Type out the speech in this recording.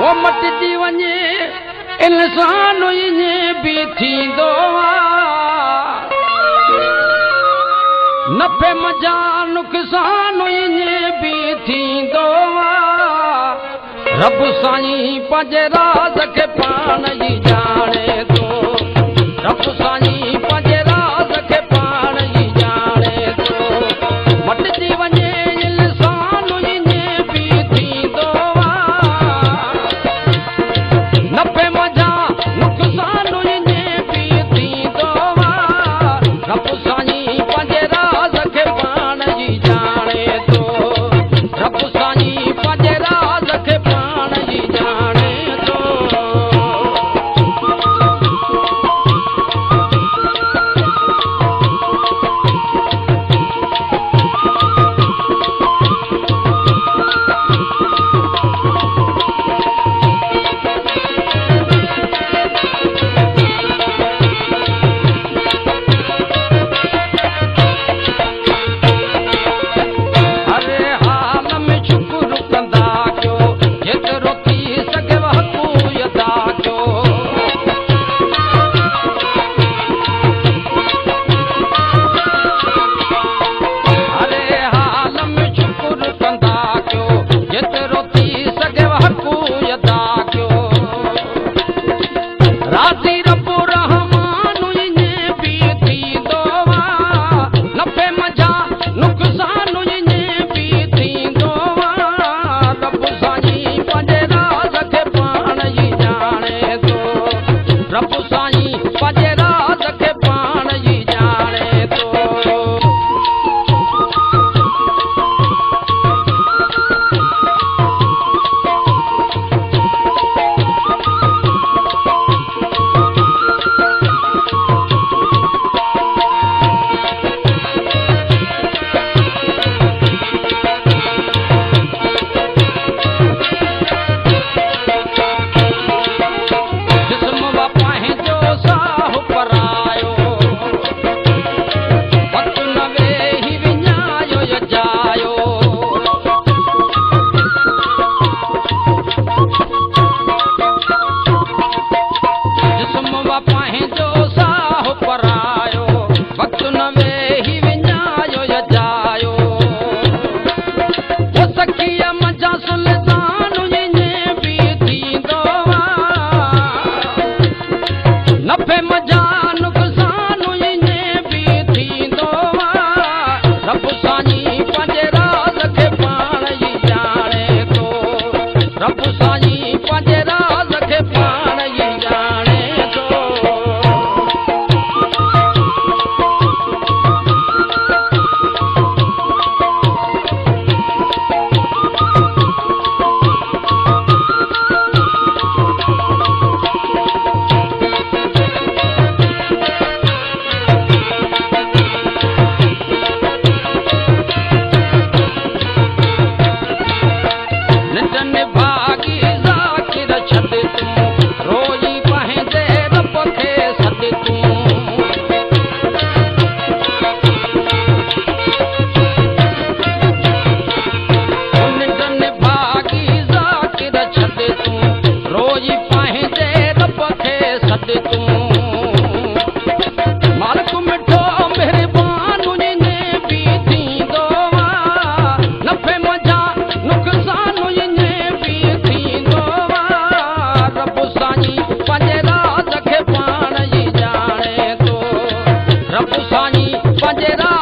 ओ मटिजी वञे इंसान ईअं बि थींदो आहे नफ़े मज़ा नुक़सान ईअं बि थींदो आहे रब साईं पंहिंजे राज़ खे पाण ई ॼाणे थो रब साईं पंहिंजे राज़ खे पाण ई ॼाणे थो मटिजी वञे इंसान ईअं बि थींदो आहे नफ़े मज़ा नुक़सान ईअं बि थींदो आहे रब साईं पंहिंजे राज़ खे पाण ई ॼाणे थो रब साईं पंहिंजे राज़ खे पाण ई ॼाणे थो हरे हाल में शुक्र कंदा कयो जेतिरो थी सघे हक़ू अदा कयो हरे हाल में शुक्र कंदा कयो जेतिरो थी सघे हक़ू अदा कयो राज़ी रब रहमान ईअं बि थींदो आहे नफ़े मज़ा नुक़सान ईअं बि थींदो आहे रब साईं पंहिंजे राज़ खे पाण ई ॼाणे थो रब साईं पंहिंजे राज़ खे पाण ई ॼाणे थो जिस्म वा पंहिंजो साहु परायो वक़्तु न वेही विञायो यजायो जिस्म वा पंहिंजो साहु परायो वक़्तु न वेही विञायो यजायो ओ सखीअ मज़ा सुल्तान ईअं बि थींदो आहे नफ़े मज़ा नुक़सान ईअं बि थींदो आहे रब साईं पंहिंजे राज़ खे पाण ई ॼाणे थो रब साईं पंहिंजे राज़ खे पाण ई ॼाणे थो निजन भागी ज़ाकिर छॾ तूं रोई पंहिंजे रब खे सॾ तूं निजन भागी ज़ाकिर छॾ तूं रोई पंहिंजे रब खे सॾ तूं मालिक मिठो महिरबान ईअं बि थींदो आहे नफ़े मज़ा नुक़सान ईअं बि थींदो आहे रब साईं पंहिंजे राज़ खे पाण ई ॼाणे थो रब साईं पंहिंजे राज़